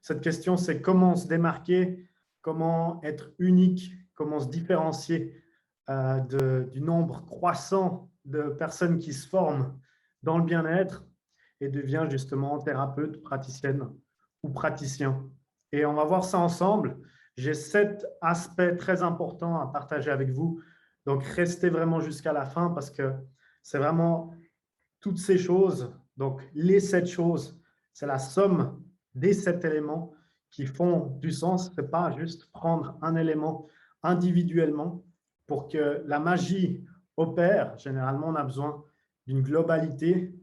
Cette question, c'est comment se démarquer, comment être unique, comment se différencier du nombre croissant de personnes qui se forment dans le bien-être et devient justement thérapeute, praticienne ou praticien. Et on va voir ça ensemble. J'ai 7 aspects très importants à partager avec vous. Donc, restez vraiment jusqu'à la fin parce que c'est vraiment toutes ces choses. Donc, les 7 choses, c'est la somme des 7 éléments qui font du sens. Ce n'est pas juste prendre un élément individuellement pour que la magie opère. Généralement, on a besoin d'une globalité,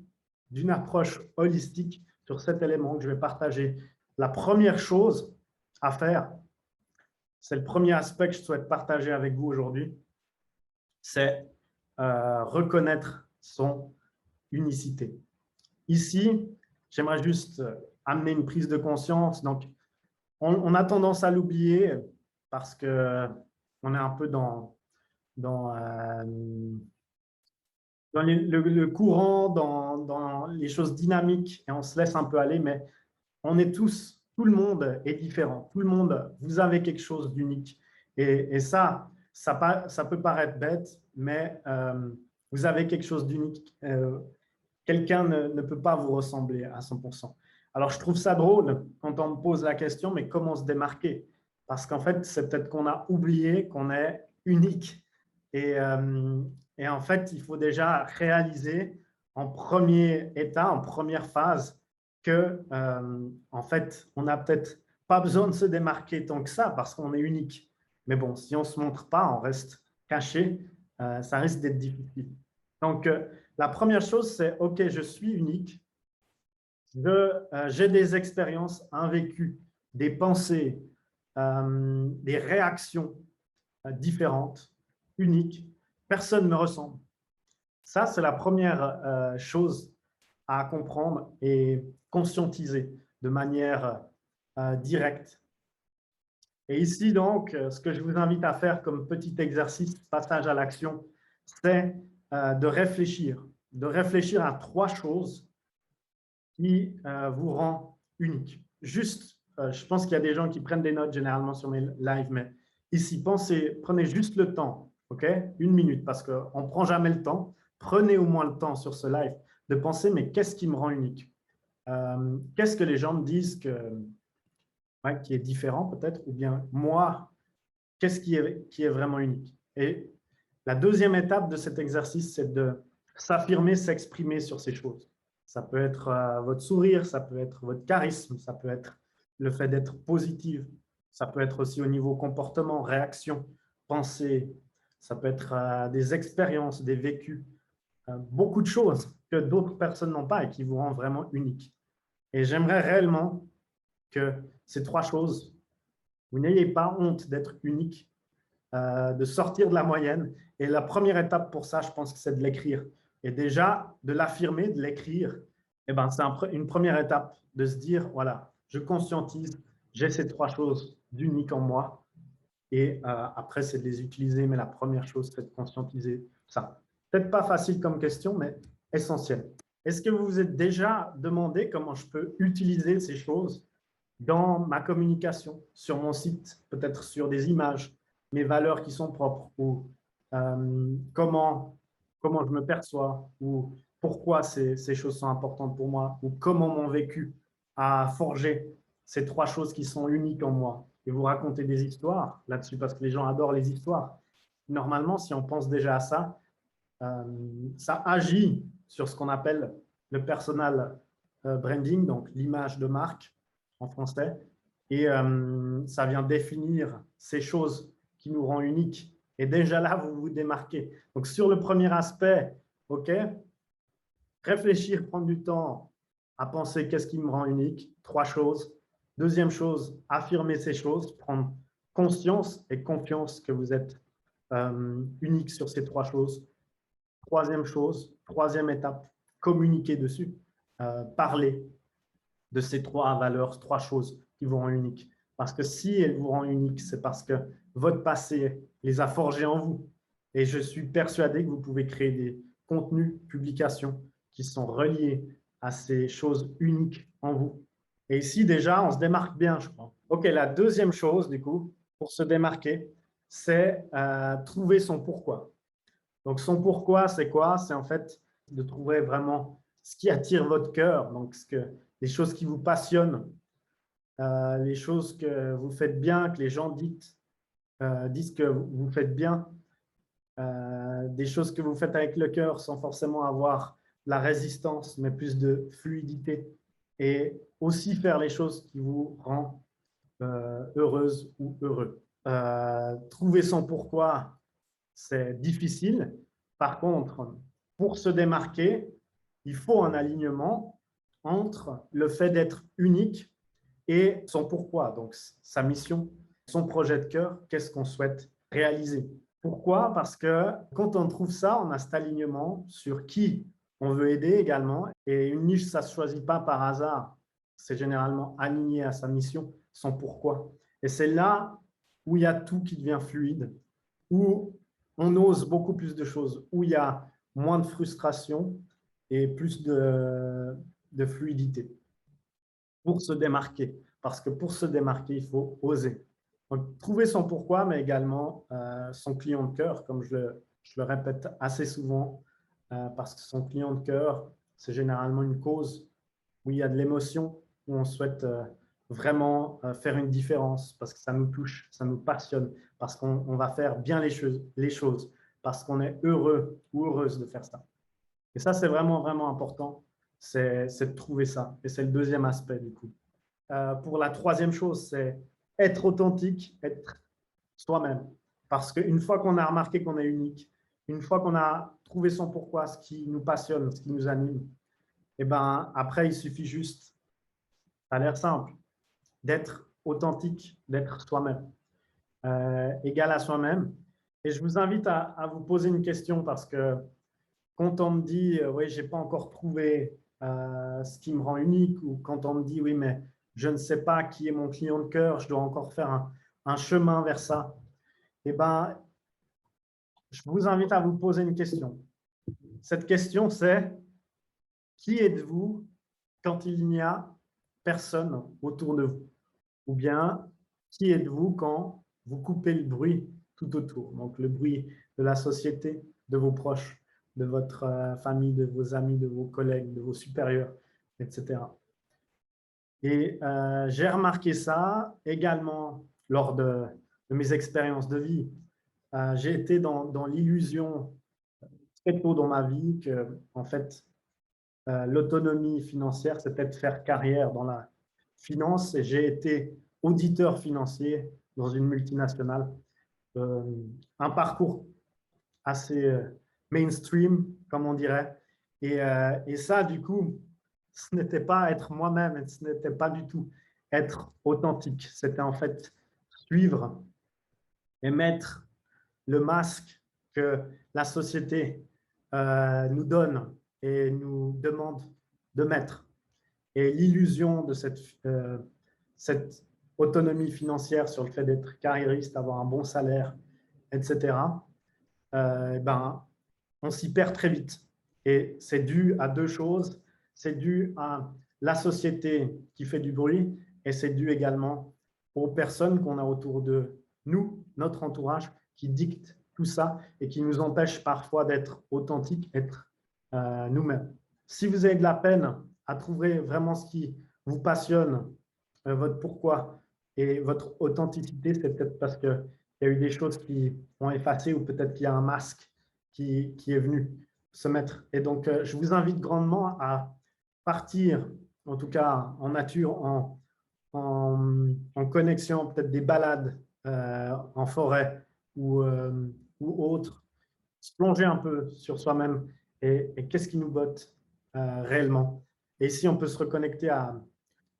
d'une approche holistique sur cet élément que je vais partager. La première chose à faire, c'est le premier aspect que je souhaite partager avec vous aujourd'hui, c'est reconnaître son unicité. Ici, j'aimerais juste amener une prise de conscience. Donc, on a tendance à l'oublier parce qu'on est un peu dans le courant, dans les choses dynamiques et on se laisse un peu aller, mais on est tous, tout le monde est différent. Tout le monde, vous avez quelque chose d'unique. Et ça peut paraître bête, mais vous avez quelque chose d'unique. Quelqu'un ne peut pas vous ressembler à 100%. Alors, je trouve ça drôle quand on me pose la question, mais comment se démarquer? Parce qu'en fait, c'est peut-être qu'on a oublié qu'on est unique. Et en fait, il faut déjà réaliser en premier état, en première phase, que en fait, on n'a peut-être pas besoin de se démarquer tant que ça parce qu'on est unique. Mais bon, si on ne se montre pas, on reste caché, ça risque d'être difficile. Donc, la première chose, c'est OK, je suis unique, j'ai des expériences, un vécu, des pensées, des réactions différentes, uniques. Personne ne me ressemble. Ça, c'est la première chose à comprendre et conscientiser de manière directe. Et ici, donc, ce que je vous invite à faire comme petit exercice, passage à l'action, c'est de réfléchir à 3 choses qui vous rend unique. Juste, je pense qu'il y a des gens qui prennent des notes généralement sur mes lives, mais ici, prenez juste le temps, OK? 1 minute, parce qu'on ne prend jamais le temps. Prenez au moins le temps sur ce live de penser, mais qu'est-ce qui me rend unique? Qu'est-ce que les gens me disent qui est différent peut-être? Ou bien moi, qu'est-ce qui est vraiment unique? Et la deuxième étape de cet exercice, c'est de s'affirmer, s'exprimer sur ces choses. Ça peut être votre sourire, ça peut être votre charisme, ça peut être le fait d'être positive, ça peut être aussi au niveau comportement, réaction, pensée, ça peut être des expériences, des vécus, beaucoup de choses que d'autres personnes n'ont pas et qui vous rendent vraiment unique. Et j'aimerais réellement que ces 3 choses, vous n'ayez pas honte d'être unique, de sortir de la moyenne. Et la première étape pour ça, je pense que c'est de l'écrire. Et déjà, de l'affirmer, de l'écrire, eh ben, c'est une première étape de se dire, voilà, je conscientise, j'ai ces 3 choses d'unique en moi. Et après, c'est de les utiliser. Mais la première chose, c'est de conscientiser ça. Peut-être pas facile comme question, mais essentiel. Est-ce que vous vous êtes déjà demandé comment je peux utiliser ces choses dans ma communication, sur mon site, peut-être sur des images, mes valeurs qui sont propres, ou comment je me perçois, ou pourquoi ces choses sont importantes pour moi, ou comment mon vécu a forgé ces 3 choses qui sont uniques en moi. Et vous racontez des histoires là-dessus, parce que les gens adorent les histoires. Normalement, si on pense déjà à ça, ça agit sur ce qu'on appelle le personal branding, donc l'image de marque en français, et ça vient définir ces choses qui nous rendent uniques. Et déjà là, vous vous démarquez. Donc, sur le premier aspect, OK, réfléchir, prendre du temps à penser qu'est-ce qui me rend unique, 3 choses. Deuxième chose, affirmer ces choses, prendre conscience et confiance que vous êtes unique sur ces 3 choses. Troisième chose, troisième étape, communiquer dessus, parler de ces 3 valeurs, 3 choses qui vous rendent unique. Parce que si elles vous rendent unique, c'est parce que votre passé les a forgées en vous. Et je suis persuadé que vous pouvez créer des contenus, publications qui sont reliés à ces choses uniques en vous. Et ici, déjà, on se démarque bien, je crois. OK, la deuxième chose, du coup, pour se démarquer, c'est trouver son pourquoi. Donc, son pourquoi, c'est quoi? C'est en fait de trouver vraiment ce qui attire votre cœur, donc les choses qui vous passionnent, les choses que vous faites bien, que les gens disent que vous faites bien, des choses que vous faites avec le cœur sans forcément avoir la résistance, mais plus de fluidité. Et aussi faire les choses qui vous rendent heureuse ou heureux. Trouver son pourquoi, c'est difficile. Par contre, pour se démarquer, il faut un alignement entre le fait d'être unique et son pourquoi, donc sa mission, son projet de cœur, qu'est-ce qu'on souhaite réaliser. Pourquoi? Parce que quand on trouve ça, on a cet alignement sur qui on veut aider également. Et une niche, ça ne se choisit pas par hasard. C'est généralement aligné à sa mission, son pourquoi. Et c'est là où il y a tout qui devient fluide, où on ose beaucoup plus de choses, où il y a moins de frustration et plus de fluidité pour se démarquer. Parce que pour se démarquer, il faut oser. Donc, trouver son pourquoi, mais également son client de cœur, comme je le répète assez souvent, parce que son client de cœur, c'est généralement une cause où il y a de l'émotion, où on souhaite vraiment faire une différence, parce que ça nous touche, ça nous passionne, parce qu'on va faire bien les choses, parce qu'on est heureux ou heureuse de faire ça. Et ça, c'est vraiment, vraiment important, c'est de trouver ça. Et c'est le deuxième aspect, du coup. Pour la troisième chose, c'est être authentique, être soi-même. Parce qu'une fois qu'on a remarqué qu'on est unique, une fois qu'on a trouvé son pourquoi, ce qui nous passionne, ce qui nous anime, et ben après, il suffit juste, ça a l'air simple, d'être authentique, d'être soi-même, égal à soi-même. Et je vous invite à vous poser une question parce que quand on me dit, oui, je n'ai pas encore trouvé ce qui me rend unique, ou quand on me dit, oui, mais je ne sais pas qui est mon client de cœur, je dois encore faire un chemin vers ça, eh ben, je vous invite à vous poser une question. Cette question, c'est qui êtes-vous quand il n'y a personne autour de vous? Ou bien, qui êtes-vous quand vous coupez le bruit tout autour? Donc, le bruit de la société, de vos proches, de votre famille, de vos amis, de vos collègues, de vos supérieurs, etc. Et j'ai remarqué ça également lors de mes expériences de vie. J'ai été dans l'illusion très tôt dans ma vie que, en fait, l'autonomie financière, c'était de faire carrière dans la finance. Et j'ai été auditeur financier dans une multinationale. Un parcours assez mainstream, comme on dirait. Et ça, du coup, ce n'était pas être moi-même, ce n'était pas du tout être authentique. C'était en fait suivre et mettre le masque que la société nous donne et nous demande de mettre. Et l'illusion de cette autonomie financière sur le fait d'être carriériste, avoir un bon salaire, etc., ben, on s'y perd très vite. Et c'est dû à deux choses. C'est dû à la société qui fait du bruit et c'est dû également aux personnes qu'on a autour de nous, notre entourage, qui dictent tout ça et qui nous empêchent parfois d'être authentiques, être nous-mêmes. Si vous avez de la peine à trouver vraiment ce qui vous passionne, votre pourquoi et votre authenticité, c'est peut-être parce qu'il y a eu des choses qui ont effacé ou peut-être qu'il y a un masque qui est venu se mettre. Et donc, je vous invite grandement à partir, en tout cas en nature, en connexion, peut-être des balades en forêt ou autre, se plonger un peu sur soi-même et qu'est-ce qui nous botte réellement. Et ici, on peut se reconnecter à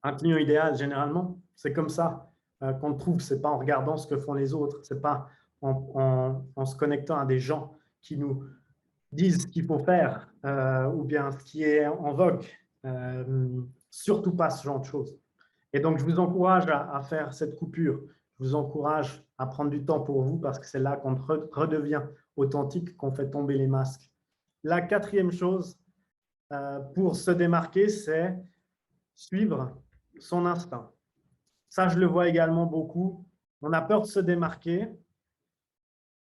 un client idéal, généralement. C'est comme ça qu'on le trouve. Ce n'est pas en regardant ce que font les autres. Ce n'est pas en se connectant à des gens qui nous disent ce qu'il faut faire ou bien ce qui est en vogue. Surtout pas ce genre de choses. Et donc, je vous encourage à faire cette coupure. Je vous encourage à prendre du temps pour vous parce que c'est là qu'on redevient authentique, qu'on fait tomber les masques. La quatrième chose pour se démarquer, c'est suivre son instinct. Ça, je le vois également beaucoup. On a peur de se démarquer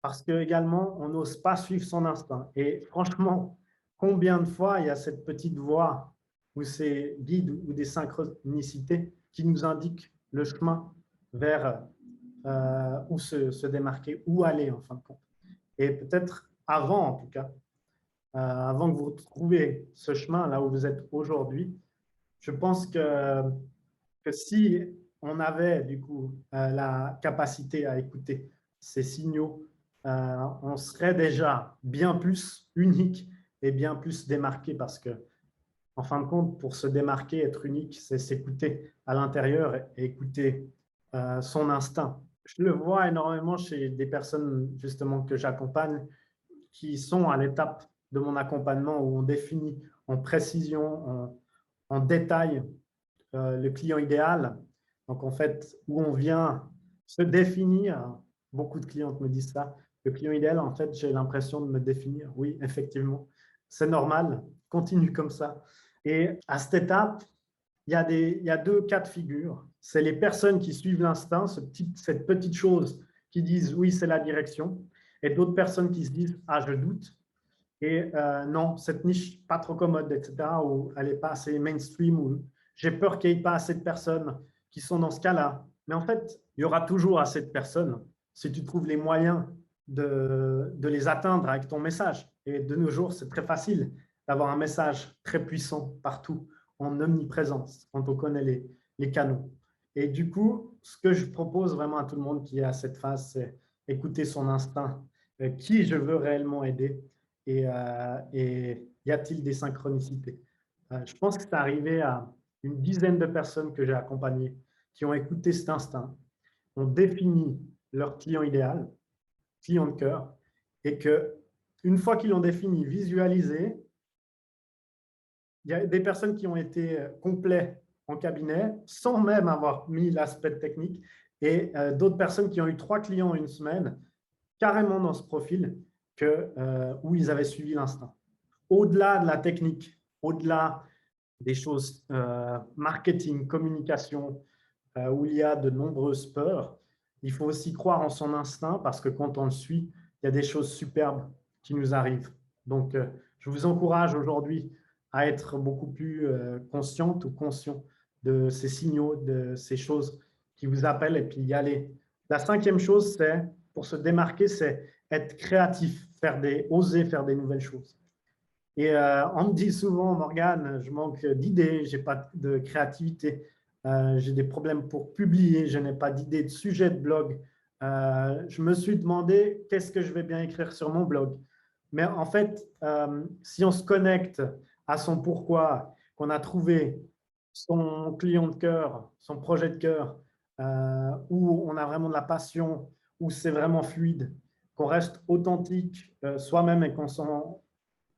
parce que également on n'ose pas suivre son instinct. Et franchement, combien de fois il y a cette petite voix ou ces guides ou des synchronicités qui nous indiquent le chemin vers où se démarquer, où aller en fin de compte. Et peut-être avant, en tout cas, avant que vous retrouviez ce chemin là où vous êtes aujourd'hui, je pense que si on avait du coup la capacité à écouter ces signaux, on serait déjà bien plus unique et bien plus démarqué parce que, en fin de compte, pour se démarquer, être unique, c'est s'écouter à l'intérieur et écouter son instinct. Je le vois énormément chez des personnes justement que j'accompagne qui sont à l'étape de mon accompagnement où on définit en précision, en détail le client idéal. Donc, en fait, où on vient se définir, beaucoup de clientes me disent ça, le client idéal, en fait, j'ai l'impression de me définir. Oui, effectivement, c'est normal, continue comme ça. Et à cette étape, il y a deux cas de figure. C'est les personnes qui suivent l'instinct, cette petite chose qui disent oui, c'est la direction, et d'autres personnes qui se disent ah, je doute, et non, cette niche pas trop commode, etc., ou elle n'est pas assez mainstream, ou j'ai peur qu'il n'y ait pas assez de personnes qui sont dans ce cas-là. Mais en fait, il y aura toujours assez de personnes si tu trouves les moyens de les atteindre avec ton message. Et de nos jours, c'est très facile d'avoir un message très puissant partout, en omniprésence, quand on connaît les canaux. Et du coup, ce que je propose vraiment à tout le monde qui est à cette phase, c'est écouter son instinct. Qui je veux réellement aider et y a-t-il des synchronicités? Je pense que c'est arrivé à une dizaine de personnes que j'ai accompagnées qui ont écouté cet instinct, ont défini leur client idéal, client de cœur, et que une fois qu'ils l'ont défini, visualisé, il y a des personnes qui ont été complets en cabinet sans même avoir mis l'aspect technique et d'autres personnes qui ont eu 3 clients en une semaine carrément dans ce profil où ils avaient suivi l'instinct. Au-delà de la technique, au-delà des choses marketing, communication, où il y a de nombreuses peurs, il faut aussi croire en son instinct parce que quand on le suit, il y a des choses superbes qui nous arrivent. Donc, je vous encourage aujourd'hui à être beaucoup plus consciente ou conscient de ces signaux, de ces choses qui vous appellent et puis y aller. La cinquième chose, c'est, pour se démarquer, c'est être créatif, oser faire des nouvelles choses. Et on me dit souvent, Morgane, je manque d'idées, je n'ai pas de créativité, j'ai des problèmes pour publier, je n'ai pas d'idée de sujet de blog. Je me suis demandé qu'est-ce que je vais bien écrire sur mon blog. Mais en fait, si on se connecte à son pourquoi, qu'on a trouvé son client de cœur, son projet de cœur, où on a vraiment de la passion, où c'est vraiment fluide, qu'on reste authentique soi-même et qu'on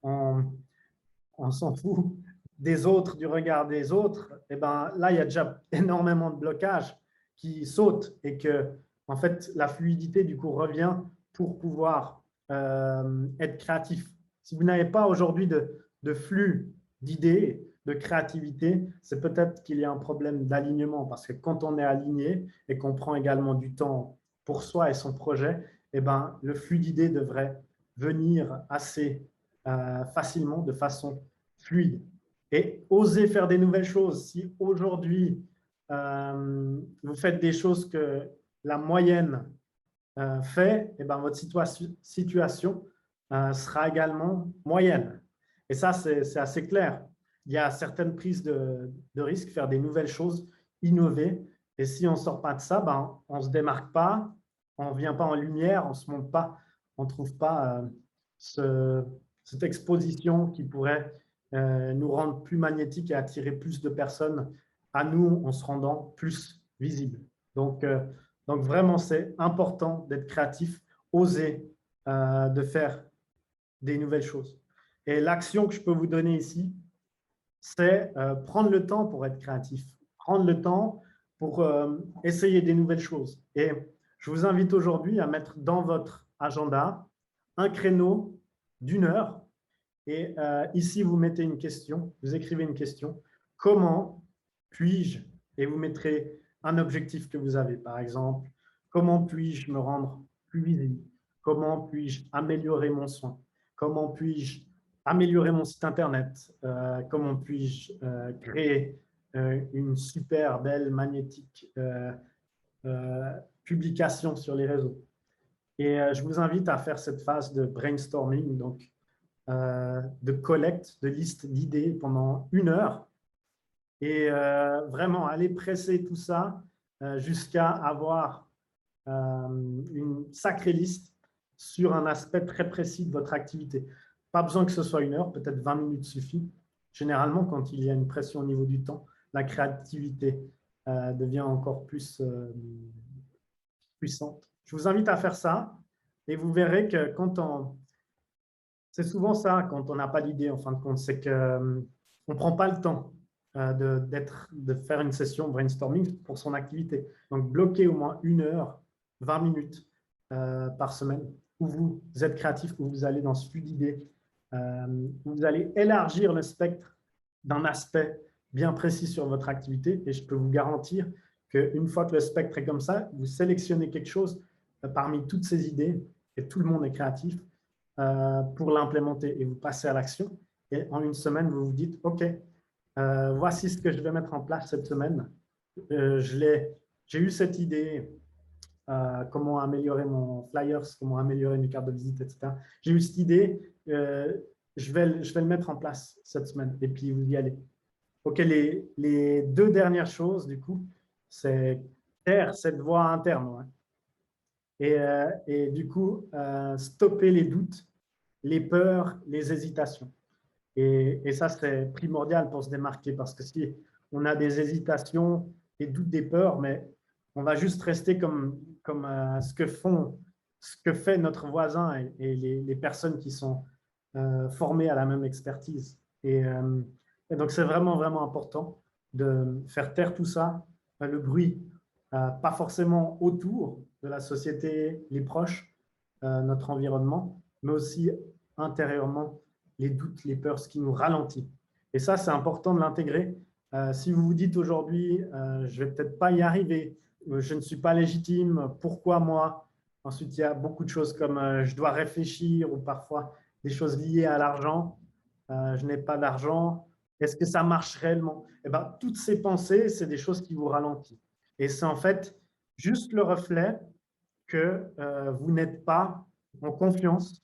on s'en fout des autres, du regard des autres, et ben là, il y a déjà énormément de blocages qui sautent et que, en fait, la fluidité, du coup, revient pour pouvoir être créatif. Si vous n'avez pas aujourd'hui de flux d'idées, de créativité, c'est peut-être qu'il y a un problème d'alignement parce que quand on est aligné et qu'on prend également du temps pour soi et son projet, et ben, le flux d'idées devrait venir assez facilement, de façon fluide. Et oser faire des nouvelles choses. Si aujourd'hui, vous faites des choses que la moyenne fait, et ben votre situation sera également moyenne. Et ça, c'est assez clair. Il y a certaines prises de risques, faire des nouvelles choses, innover. Et si on ne sort pas de ça, ben, on ne se démarque pas, on ne vient pas en lumière, on ne se montre pas, on ne trouve pas cette exposition qui pourrait nous rendre plus magnétiques et attirer plus de personnes à nous en se rendant plus visibles. Donc vraiment, c'est important d'être créatif, oser de faire des nouvelles choses. Et l'action que je peux vous donner ici, c'est prendre le temps pour être créatif, prendre le temps pour essayer des nouvelles choses. Et je vous invite aujourd'hui à mettre dans votre agenda un créneau d'1 heure. Et ici, vous mettez une question, vous écrivez une question. Comment puis-je et vous mettrez un objectif que vous avez. Par exemple, comment puis-je me rendre plus visible? Comment puis-je améliorer mon soin? Comment puis-je améliorer mon site internet? Comment puis-je créer une super belle magnétique publication sur les réseaux? Et je vous invite à faire cette phase de brainstorming, donc de collecte, de liste d'idées pendant 1 heure et vraiment aller presser tout ça jusqu'à avoir une sacrée liste sur un aspect très précis de votre activité. Pas besoin que ce soit 1 heure, peut-être 20 minutes suffit. Généralement, quand il y a une pression au niveau du temps, la créativité devient encore plus puissante. Je vous invite à faire ça et vous verrez que quand on... C'est souvent ça, quand on n'a pas d'idée, en fin de compte, c'est qu'on ne prend pas le temps de faire une session brainstorming pour son activité. Donc, bloquez au moins 1 heure, 20 minutes par semaine, où vous êtes créatif, où vous allez dans ce flux d'idées, où vous allez élargir le spectre d'un aspect bien précis sur votre activité. Et je peux vous garantir qu'une fois que le spectre est comme ça, vous sélectionnez quelque chose parmi toutes ces idées, et tout le monde est créatif, pour l'implémenter et vous passez à l'action. Et en 1 semaine, vous vous dites, OK, voici ce que je vais mettre en place cette semaine. J'ai eu cette idée, comment améliorer mon flyers, comment améliorer mes cartes de visite, etc. J'ai eu cette idée, je vais le mettre en place cette semaine et puis vous y allez. OK, les 2 dernières choses, du coup, c'est taire cette voix interne. Ouais. Et du coup, stopper les doutes, les peurs, les hésitations. Et ça, c'est primordial pour se démarquer parce que si on a des hésitations, des doutes, des peurs, mais on va juste rester comme ce que fait notre voisin et les personnes qui sont formées à la même expertise. Et donc, c'est vraiment, vraiment important de faire taire tout ça, le bruit, pas forcément autour de la société, les proches, notre environnement, mais aussi intérieurement, les doutes, les peurs, ce qui nous ralentit. Et ça, c'est important de l'intégrer. Si vous vous dites aujourd'hui, je ne vais peut-être pas y arriver, je ne suis pas légitime, pourquoi moi? Ensuite, il y a beaucoup de choses comme je dois réfléchir ou parfois des choses liées à l'argent. Je n'ai pas d'argent. Est-ce que ça marche réellement? Eh ben, toutes ces pensées, c'est des choses qui vous ralentissent. Et c'est en fait juste le reflet que vous n'êtes pas en confiance,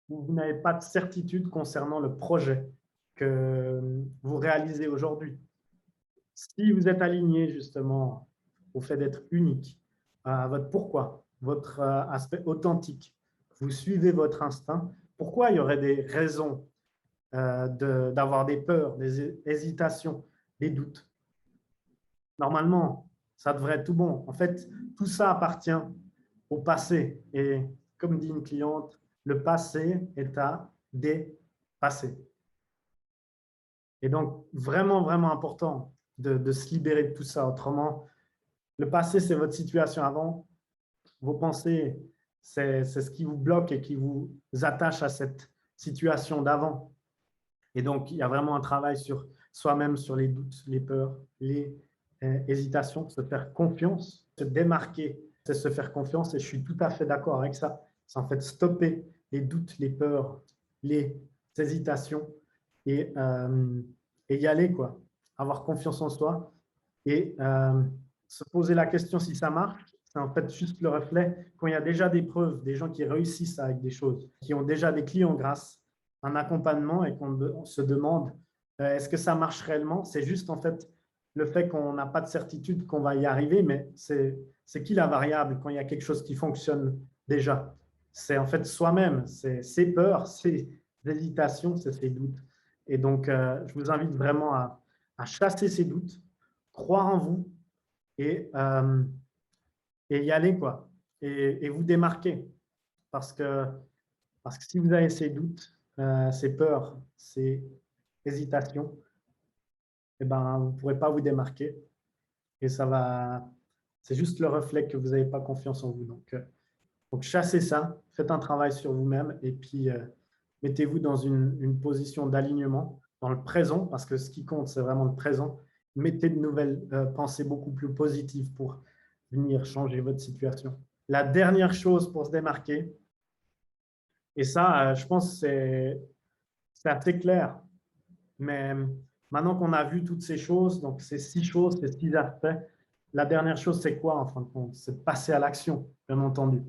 vous n'avez pas de certitude concernant le projet que vous réalisez aujourd'hui. Si vous êtes aligné justement au fait d'être unique, à votre pourquoi, votre aspect authentique, vous suivez votre instinct, pourquoi il y aurait des raisons d'avoir des peurs, des hésitations, des doutes? Normalement, ça devrait être tout bon. En fait, tout ça appartient au passé. Et comme dit une cliente, le passé est à dépasser. Et donc, vraiment, vraiment important de se libérer de tout ça. Autrement, le passé, c'est votre situation avant. Vos pensées, c'est ce qui vous bloque et qui vous attache à cette situation d'avant. Et donc, il y a vraiment un travail sur soi-même, sur les doutes, les peurs, les hésitations, se faire confiance, se démarquer, c'est se faire confiance. Et je suis tout à fait d'accord avec ça. C'est en fait stopper les doutes, les peurs, les hésitations et y aller, quoi. Avoir confiance en soi et se poser la question si ça marche. C'est en fait juste le reflet quand il y a déjà des preuves, des gens qui réussissent avec des choses, qui ont déjà des clients grâce à un accompagnement et qu'on se demande est-ce que ça marche réellement? C'est juste en fait le fait qu'on n'a pas de certitude qu'on va y arriver, mais c'est qui la variable quand il y a quelque chose qui fonctionne déjà? C'est en fait soi-même, c'est ses peurs, ses hésitations, c'est ses doutes. Et donc, je vous invite vraiment à chasser ces doutes, croire en vous et y aller, quoi. Et vous démarquer. Parce que si vous avez ces doutes, ces peurs, ces hésitations, eh ben, vous ne pourrez pas vous démarquer. Et c'est juste le reflet que vous n'avez pas confiance en vous. Donc, chassez ça, faites un travail sur vous-même et puis mettez-vous dans une position d'alignement, dans le présent, parce que ce qui compte, c'est vraiment le présent. mettez de nouvelles pensées beaucoup plus positives pour venir changer votre situation. La dernière chose pour se démarquer, et ça, je pense que c'est assez clair, mais maintenant qu'on a vu toutes ces choses, donc ces 6 choses, ces 6 aspects, la dernière chose, c'est quoi en fin de compte? C'est de passer à l'action, bien entendu.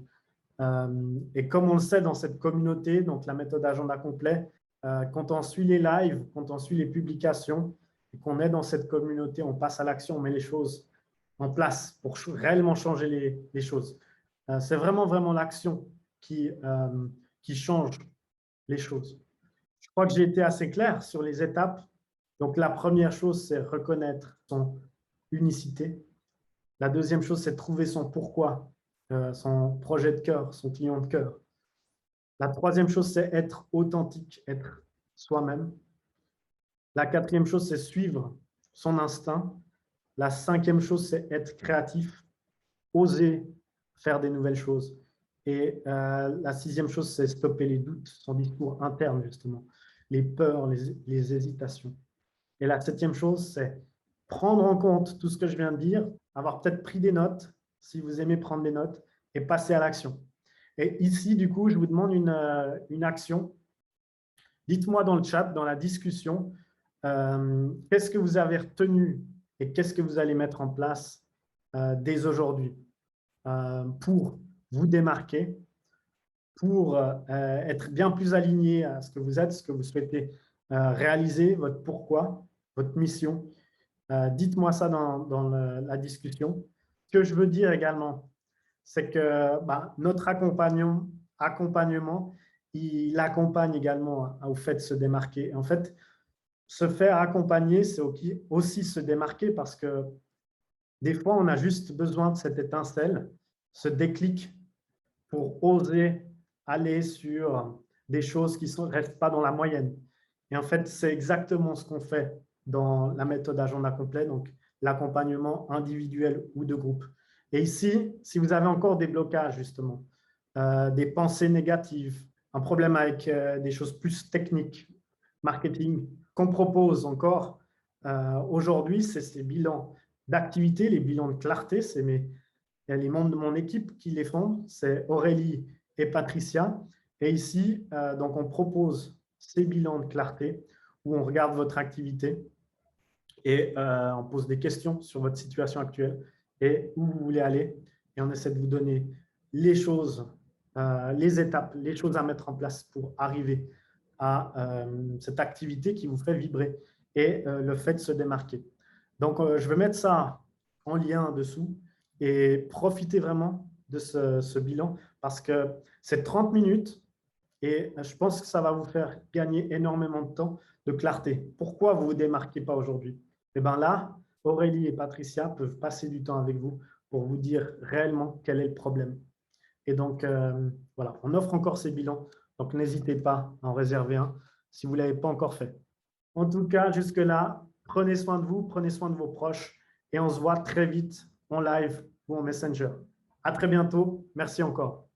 Et comme on le sait dans cette communauté, donc la méthode agenda complet, quand on suit les lives, quand on suit les publications, et qu'on est dans cette communauté, on passe à l'action, on met les choses en place pour réellement changer les choses. C'est vraiment l'action qui change les choses. Je crois que j'ai été assez clair sur les étapes. Donc, la première chose, c'est reconnaître son unicité. La deuxième chose, c'est trouver son pourquoi, son projet de cœur, son client de cœur. La troisième chose, c'est être authentique, être soi-même. La quatrième chose, c'est suivre son instinct. La cinquième chose, c'est être créatif, oser faire des nouvelles choses. Et la sixième chose, c'est stopper les doutes, son discours interne, justement, les peurs, les hésitations. Et la septième chose, c'est prendre en compte tout ce que je viens de dire, avoir peut-être pris des notes, si vous aimez prendre des notes, et passer à l'action. Et ici, du coup, je vous demande une action. Dites-moi dans le chat, dans la discussion, qu'est-ce que vous avez retenu et qu'est-ce que vous allez mettre en place dès aujourd'hui pour vous démarquer, pour être bien plus aligné à ce que vous êtes, ce que vous souhaitez réaliser, votre pourquoi, votre mission. Dites-moi ça dans la discussion. Ce que je veux dire également, c'est que notre accompagnement, il accompagne également au fait de se démarquer. En fait, se faire accompagner, c'est aussi se démarquer parce que des fois, on a juste besoin de cette étincelle, ce déclic pour oser aller sur des choses qui ne restent pas dans la moyenne. Et en fait, c'est exactement ce qu'on fait dans la méthode agenda complet, donc l'accompagnement individuel ou de groupe. Et ici, si vous avez encore des blocages, justement, des pensées négatives, un problème avec des choses plus techniques, marketing, qu'on propose encore aujourd'hui, c'est ces bilans d'activité, les bilans de clarté, c'est les membres de mon équipe qui les font, c'est Aurélie et Patricia. Et ici, donc on propose ces bilans de clarté où on regarde votre activité et on pose des questions sur votre situation actuelle et où vous voulez aller. Et on essaie de vous donner les choses, les étapes, les choses à mettre en place pour arriver à cette activité qui vous fait vibrer et le fait de se démarquer. Donc, je vais mettre ça en lien dessous et profitez vraiment de ce bilan parce que c'est 30 minutes et je pense que ça va vous faire gagner énormément de temps, de clarté. Pourquoi vous ne vous démarquez pas aujourd'hui? Et bien là, Aurélie et Patricia peuvent passer du temps avec vous pour vous dire réellement quel est le problème. Et donc, voilà, on offre encore ces bilans. Donc, n'hésitez pas à en réserver un si vous ne l'avez pas encore fait. En tout cas, jusque-là, prenez soin de vous, prenez soin de vos proches et on se voit très vite en live ou en Messenger. À très bientôt. Merci encore.